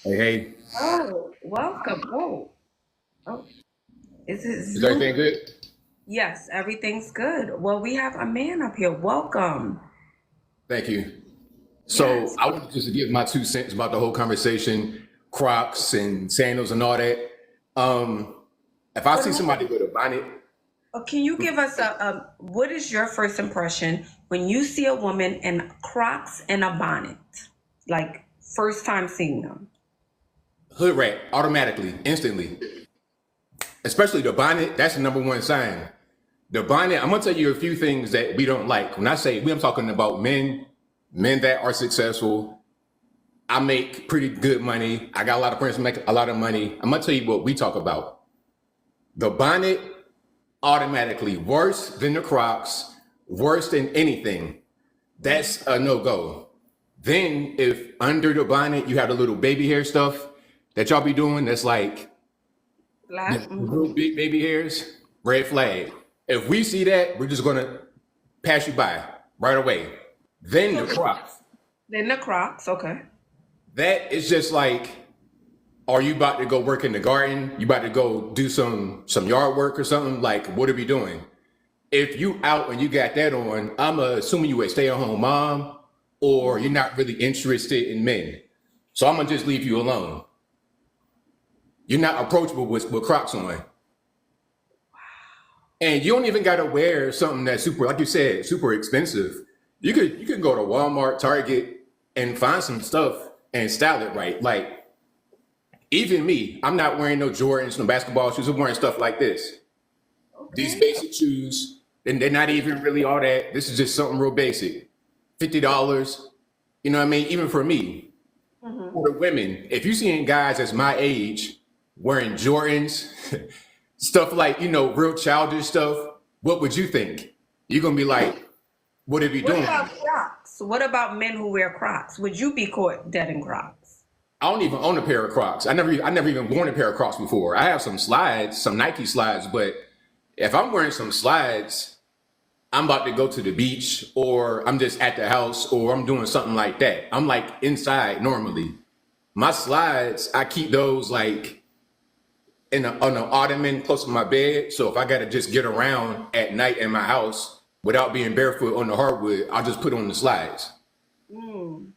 Hey, hey, Oh, welcome. Oh, is it is Zoom? everything good? Yes, everything's good. Well, we have a man up here. Welcome. Thank you. So Yes. I wanted just to give my 2 cents about the whole conversation, Crocs and sandals and all that. Um, if I But see somebody with a bonnet, can you give us what is your first impression when you see a woman in Crocs and a bonnet? Like first time seeing them. hood rat, automatically, instantly. Especially the bonnet, that's the number one sign. The bonnet, I'm gonna tell you a few things that we don't like. When I say we, I'm talking about men that are successful. I make pretty good money. I got a lot of friends who make a lot of money. I'm gonna tell you what we talk about. The bonnet automatically worse than the Crocs, worse than anything. That's a no go. Then if under the bonnet you have the little baby hair stuff that y'all be doing, that's like Black. the real big baby hairs, red flag. If we see that, we're just gonna pass you by right away. Then the Crocs. Then the Crocs. Okay. That is just like, are you about to go work in the garden? You about to go do some yard work or something? Like, what are we doing? If you out and you got that on, I'm assuming you a stay-at-home mom or you're not really interested in men. So I'm gonna just leave you alone. You're not approachable with Crocs on. And you don't even gotta wear something that's super, like you said, super expensive. You can go to Walmart, Target, and find some stuff and style it right. Like even me, I'm not wearing no Jordans, no basketball shoes. I'm wearing stuff like this. These Okay. basic shoes, and they're not even really all that. This is just something real basic. $50. You know what I mean? Even for me, Mm-hmm. for the women, if you seeing guys that's my age wearing Jordans, stuff like, real childish stuff, what would you think? You're gonna be like, what are you What doing? about Crocs? What about men who wear Crocs? Would you be caught dead in Crocs? I don't even own a pair of Crocs. I never even worn a pair of Crocs before. I have some slides, some Nike slides, but if I'm wearing some slides, I'm about to go to the beach or I'm just at the house or I'm doing something like that. I'm like inside normally. My slides, I keep those like on an ottoman close to my bed. So if I gotta just get around at night in my house without being barefoot on the hardwood, I'll just put on the slides. Mm.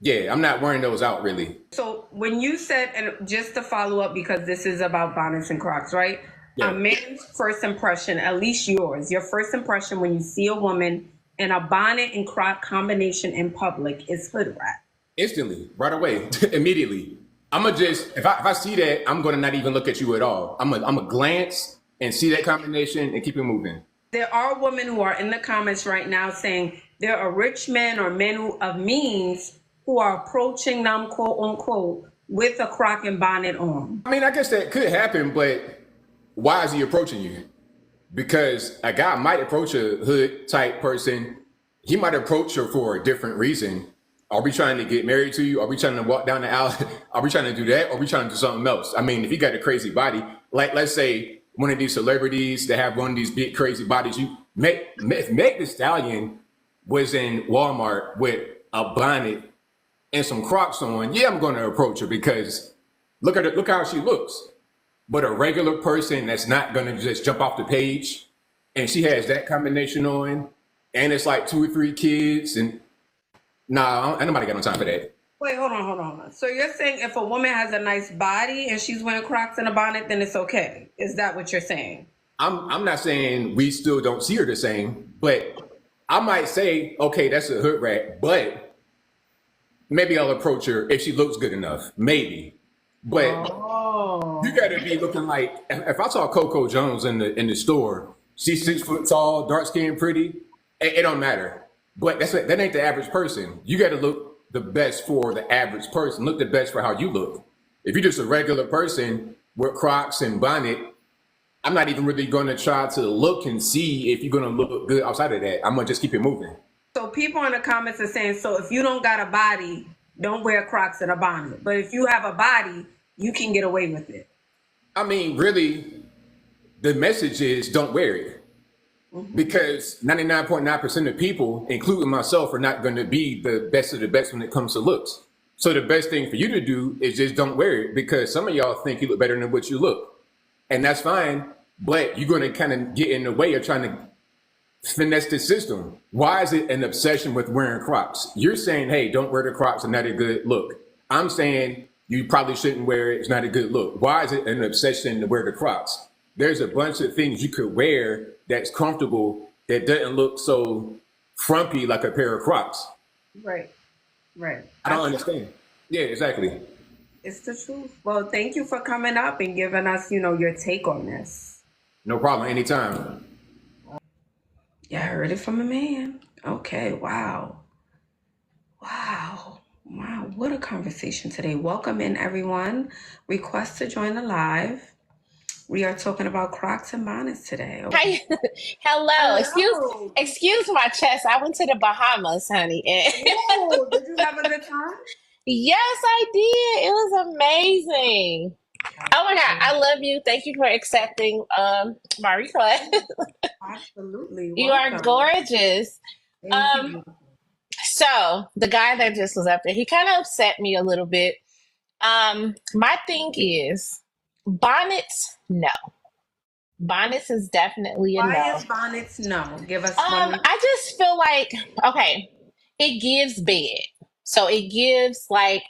Yeah, I'm not wearing those out really. So when you said, and just to follow up, because this is about bonnets and Crocs, right? A Yeah, man's first impression, at least yours, your first impression when you see a woman in a bonnet and Croc combination in public is hood rat. instantly, right away, immediately. I'm gonna just if I see that, I'm gonna not even look at you at all. I'm a glance and see that combination and keep it moving. There are women who are in the comments right now saying there are rich men or men of means who are approaching them, quote unquote, with a Croc and bonnet on. I mean, I guess that could happen, but why is he approaching you? Because a guy might approach a hood type person. He might approach her for a different reason. Are we trying to get married to you? Are we trying to walk down the aisle? Are we trying to do that? Or are we trying to do something else? I mean, if you got a crazy body, like let's say one of these celebrities that have one of these big crazy bodies, you Meg the Stallion was in Walmart with a bonnet and some Crocs on. Yeah, I'm going to approach her because look at it, look how she looks. But a regular person that's not gonna just jump off the page, and she has that combination on, and it's like 2 or 3 kids, and nah, ain't nobody got no time for that. Wait, hold on. So you're saying if a woman has a nice body and she's wearing Crocs and a bonnet, then it's okay? Is that what you're saying? I'm not saying we still don't see her the same, but I might say, okay, that's a hood rat, but maybe I'll approach her if she looks good enough, maybe. But you Oh. gotta be looking like if I saw Coco Jones in the store, she's 6 foot tall, dark skinned, pretty. It don't matter. But that ain't the average person. You gotta look the best for the average person. Look the best for how you look. If you're just a regular person with Crocs and bonnet, I'm not even really gonna try to look and see if you're gonna look good outside of that. I'm gonna just keep it moving. So people in the comments are saying, so if you don't got a body, don't wear Crocs and a bonnet. But if you have a body, you can get away with it. I mean, really, the message is don't wear it. Because 99.9% of people, including myself, are not going to be the best of the best when it comes to looks. So the best thing for you to do is just don't wear it because some of y'all think you look better than what you look. And that's fine, but you're going to kind of get in the way of trying to finesse the system. Why is it an obsession with wearing Crocs? You're saying, hey, don't wear the Crocs, it's not a good look. I'm saying you probably shouldn't wear it, it's not a good look. Why is it an obsession to wear the Crocs? There's a bunch of things you could wear that's comfortable that doesn't look so frumpy like a pair of Crocs. Right. Right. I don't understand. Yeah, exactly. It's the truth. Well, thank you for coming up and giving us, your take on this. No problem, anytime. Yeah, I heard it from a man. Okay, wow. Wow. Wow, what a conversation today. Welcome in, everyone. Request to join the live. We are talking about Crocs and bonnets today. Okay. Hi. Hello. Hello. Excuse my chest. I went to the Bahamas, honey. Whoa, did you have a good time? Yes, I did. It was amazing. Oh my God, I love you. Thank you for accepting my request. Absolutely. You are Welcome. gorgeous. Thank you. So the guy that just was up there, he kind of upset me a little bit. My thing is bonnets, no. Bonnets is definitely a Why no. is bonnets no? Give us one. I just feel like, okay, it gives bed. So it gives like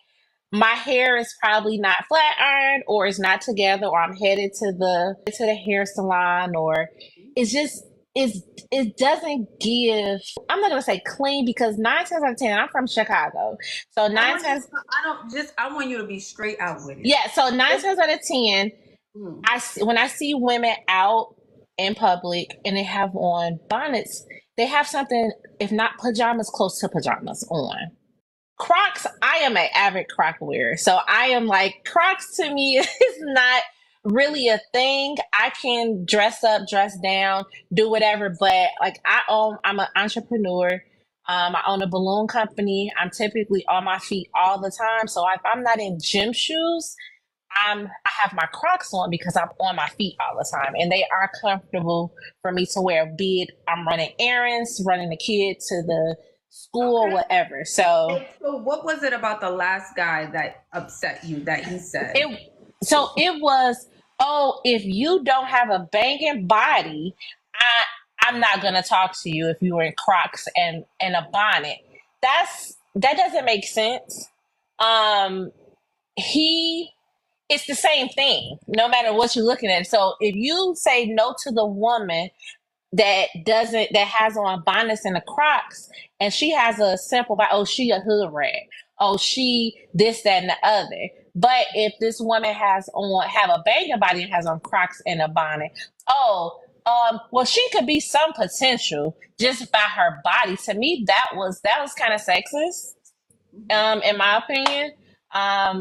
my hair is probably not flat ironed or it's not together or I'm headed to the hair salon or it's just it doesn't give, I'm not gonna say clean because 9 times out of 10, I'm from Chicago. So nine times I want you to be straight out with it. yeah, so 9 times out of 10, when I see women out in public and they have on bonnets, they have something, if not pajamas, close to pajamas on. Crocs, I am an avid Croc wearer. So I am like, Crocs to me is not really a thing. I can dress up, dress down, do whatever, but like I'm an entrepreneur. I own a balloon company. I'm typically on my feet all the time. So if I'm not in gym shoes, I have my Crocs on because I'm on my feet all the time and they are comfortable for me to wear. Be it I'm running errands, running the kid to the school, Okay. whatever. So what was it about the last guy that upset you that he said? it was, oh, if you don't have a banging body, I'm not gonna talk to you if you were in Crocs and a bonnet. That doesn't make sense. He It's the same thing, no matter what you're looking at. So if you say no to the woman that has on bonnets and the Crocs, and she has a simple, oh, she a hood rat, oh, she this, that, and the other. But if this woman have a banging body and has on Crocs and a bonnet, oh, well, she could be some potential just by her body. To me, that was kind of sexist, in my opinion. I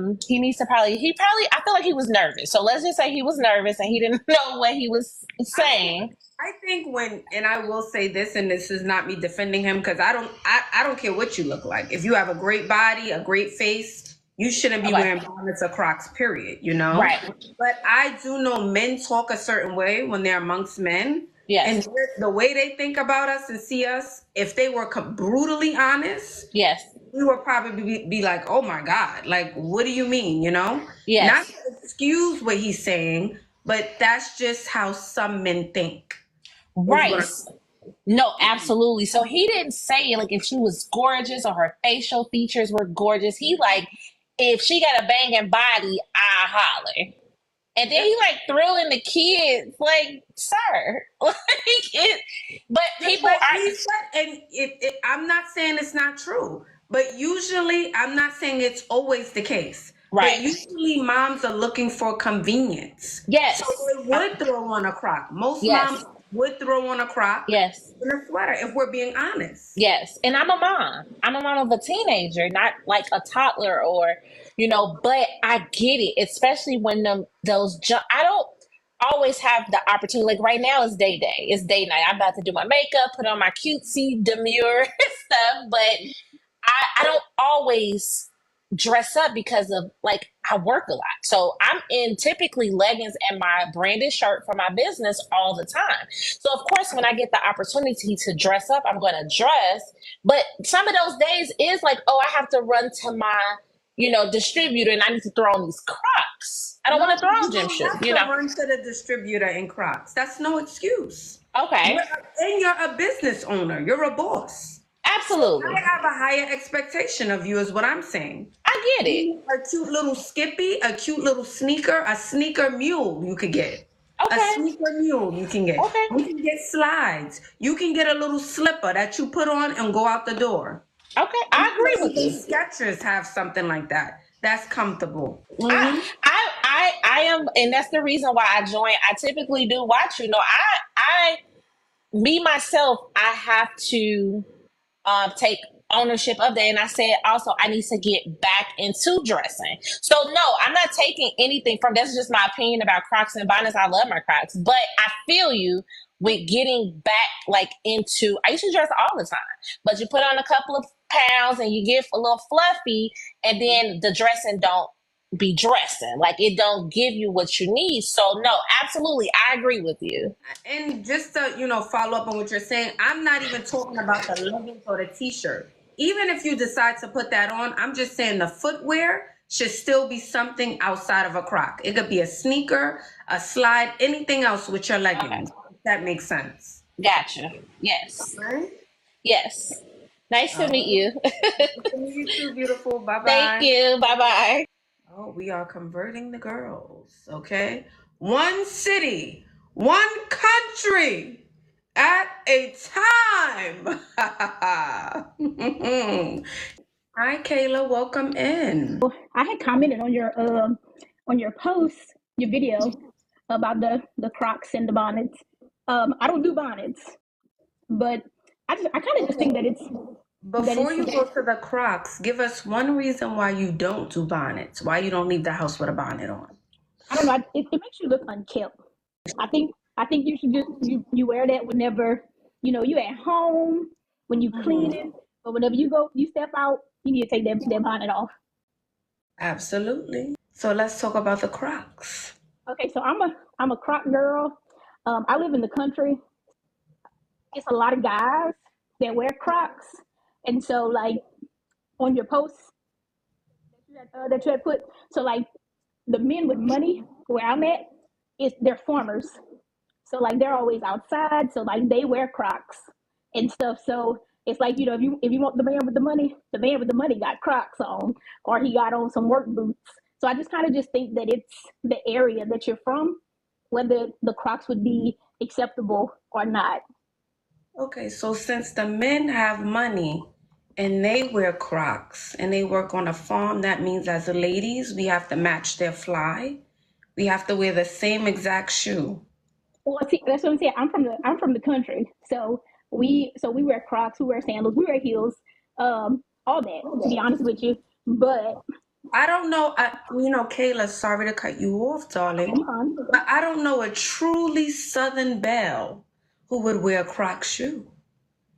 feel like he was nervous. So let's just say he was nervous and he didn't know what he was saying. I think and I will say this, and this is not me defending him because I don't care what you look like. If you have a great body, a great face, you shouldn't be wearing bonnets or Crocs, period, Right. But I do know men talk a certain way when they're amongst men. Yes. And the way they think about us and see us, if they were brutally honest, Yes. we would probably be like, oh my God, like, what do you mean, Yes. Not to excuse what he's saying, but that's just how some men think. Right. No, absolutely. So he didn't say like if she was gorgeous or her facial features were gorgeous. He like, if she got a banging body, I holler. And then he like threw in the kids, like, sir, like but people are. And I'm not saying it's not true, but usually I'm not saying it's always the case. Right. But usually moms are looking for convenience. Yes. So they would throw on a Croc. Most Yes. moms would throw on a Croc. Yes. And a sweater, if we're being honest. Yes. And I'm a mom. I'm a mom of a teenager, not like a toddler or, but I get it, especially when I don't always have the opportunity. Like right now is day. It's day night. I'm about to do my makeup, put on my cutesy demure stuff, but I don't always dress up because of like I work a lot. So I'm in typically leggings and my branded shirt for my business all the time. So of course when I get the opportunity to dress up, I'm going to dress. But some of those days is like, oh, I have to run to my distributor and I need to throw on these Crocs. I don't No, want to throw you on gym don't shoes, have to run to the distributor in Crocs. That's no excuse. Okay, You're a business owner. You're a boss. So I absolutely. have a higher expectation of you, is what I'm saying. I get You it. need a cute little skippy, a cute little sneaker, a sneaker mule you could get. A Okay, sneaker mule you can get. okay, You can get slides. You can get a little slipper that you put on and go out the door. okay. I'm I sure agree with even you. Skechers have something like that. That's comfortable. I, I am, and that's the reason why I joined. I typically do watch. Me myself, I have to take ownership of that. And I said also I need to get back into dressing. So no, I'm not taking anything from that's just my opinion about Crocs and Bonnets. I love my Crocs, but I feel you with getting back like into I used to dress all the time, but you put on a couple of pounds and you get a little fluffy, and then the dressing don't be dressing. Like it don't give you what you need. So no, absolutely I agree with you. And just to, follow up on what you're saying, I'm not even talking about the leggings or the t-shirt. Even if you decide to put that on, I'm just saying the footwear should still be something outside of a Croc. It could be a sneaker, a slide, anything else with your Okay. leggings. If that makes sense. Gotcha. Yes. Right? Yes. Nice to meet you. You too, beautiful. Thank Bye-bye. you. Bye bye. Oh, we are converting the girls, okay? One city, one country at a time. Hi, Kayla. Welcome in. I had commented on your post, your video about the Crocs and the bonnets. I don't do bonnets, but I kind of just think that Before it's you go to the Crocs, give us one reason why you don't do bonnets, why you don't leave the house with a bonnet on. I don't know. It makes you look unkept. I think you should just you wear that whenever you at home when you cleaning, but whenever you step out, you need to take that bonnet off. Absolutely. So let's talk about the Crocs. Okay, so I'm a Croc girl. I live in the country. It's a lot of guys that wear Crocs, and so like on your posts that you had put, so like the men with money where I'm at, they're farmers, so like they're always outside, so like they wear Crocs and stuff. So it's like if you want the man with the money got Crocs on, or he got on some work boots. So I just kind of just think that it's the area that you're from, whether the Crocs would be acceptable or not. Okay, so since the men have money and they wear Crocs and they work on a farm, that means as the ladies, we have to match their fly. We have to wear the same exact shoe. Well, see, that's what I'm saying. I'm from the country, so we wear Crocs, we wear sandals, we wear heels, all that. To be honest with you, but I don't know, Kayla, sorry to cut you off, darling, but I don't know a truly Southern belle who would wear a Croc shoe.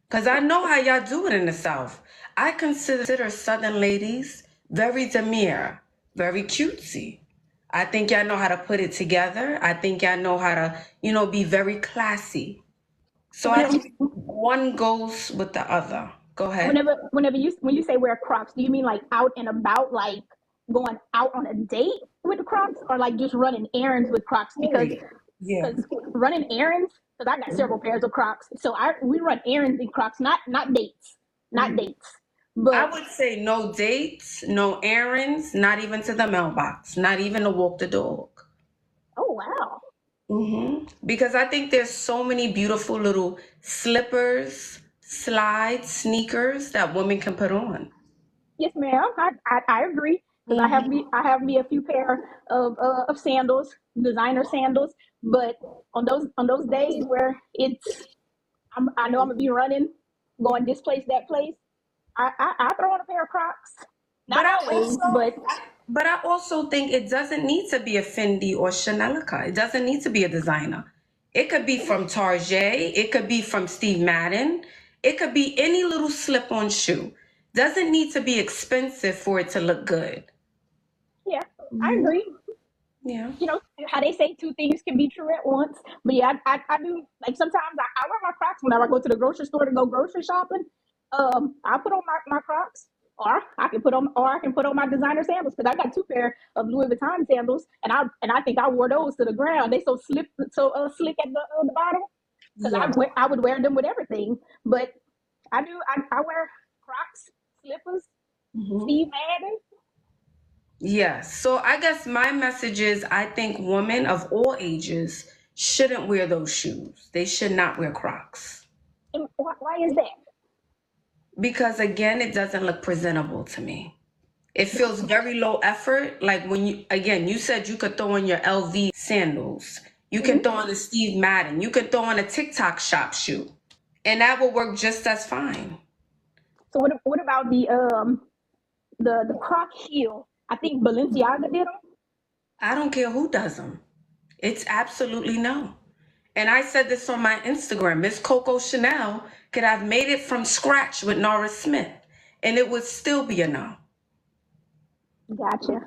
Because I know how y'all do it in the South. I consider Southern ladies very demure, very cutesy. I think y'all know how to put it together. I think y'all know how to, be very classy. So I whenever think one goes with the other. Go ahead. when you say wear Crocs, do you mean like out and about, like going out on a date with the Crocs, or like just running errands with Crocs? Because Yeah. running errands, because I got several pairs of Crocs, so we run errands in Crocs, not dates, not dates. I But would say no dates, no errands, not even to the mailbox, not even to walk the dog. oh wow, Because I think there's so many beautiful little slippers, slides, sneakers that women can put on. yes, ma'am, I agree. Because I have me a few pair of sandals, designer sandals. But on those days where I know I'm gonna be running, going this place, that place, I throw on a pair of Crocs. Not But I always, also, but but I also think it doesn't need to be a Fendi or Chanelica. It doesn't need to be a designer. It could be from Target. It could be from Steve Madden. It could be any little slip-on shoe. Doesn't need to be expensive for it to look good. yeah, I agree. Yeah. You know how they say two things can be true at once. But yeah, I do, like sometimes I wear my Crocs whenever I go to the grocery store to go grocery shopping. I put on my Crocs. Or I can put on my designer sandals because I got two pair of Louis Vuitton sandals, and I think I wore those to the ground. They slick at the bottom because Yeah. I would wear them with everything. But I wear Crocs, slippers, Steve Madden. Yes. So I guess my message is I think women of all ages shouldn't wear those shoes. They should not wear Crocs. And why is that? Because again, it doesn't look presentable to me. It feels very low effort. Like when you said you could throw on your LV sandals. You can throw on a Steve Madden. You could throw on a TikTok shop shoe. And that will work just as fine. So what about the Croc heel? I think Balenciaga did them. I don't care who does them. It's absolutely no. And I said this on my Instagram. Miss Coco Chanel could have made it from scratch with Norris Smith, and it would still be a no. Gotcha.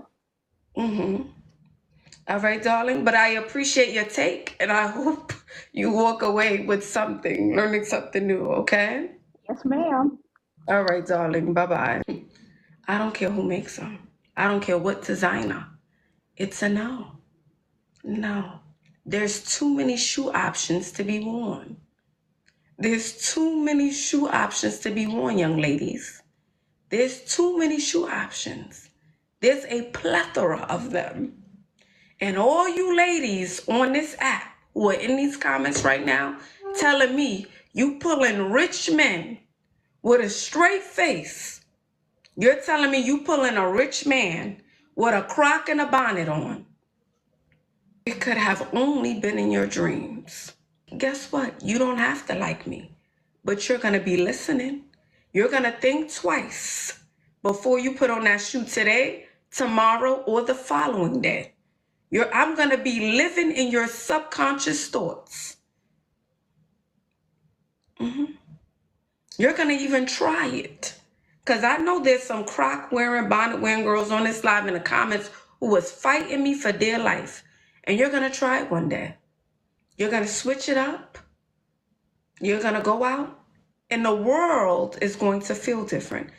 All right, darling. But I appreciate your take, and I hope you walk away with something, learning something new, okay? Yes, ma'am. All right, darling. Bye-bye. I don't care who makes them. I don't care what designer. It's a no. No. There's too many shoe options to be worn. There's too many shoe options to be worn, young ladies. There's too many shoe options. There's a plethora of them. And all you ladies on this app who are in these comments right now telling me you pulling rich men with a straight face. You're telling me you pulling a rich man with a crock and a bonnet on. It could have only been in your dreams. Guess what? You don't have to like me, but you're going to be listening. You're going to think twice before you put on that shoe today, tomorrow, or the following day. I'm going to be living in your subconscious thoughts. You're going to even try it. Because I know there's some crock wearing, bonnet wearing girls on this live in the comments who was fighting me for dear life. And you're going to try it one day. You're going to switch it up. You're going to go out. And the world is going to feel different.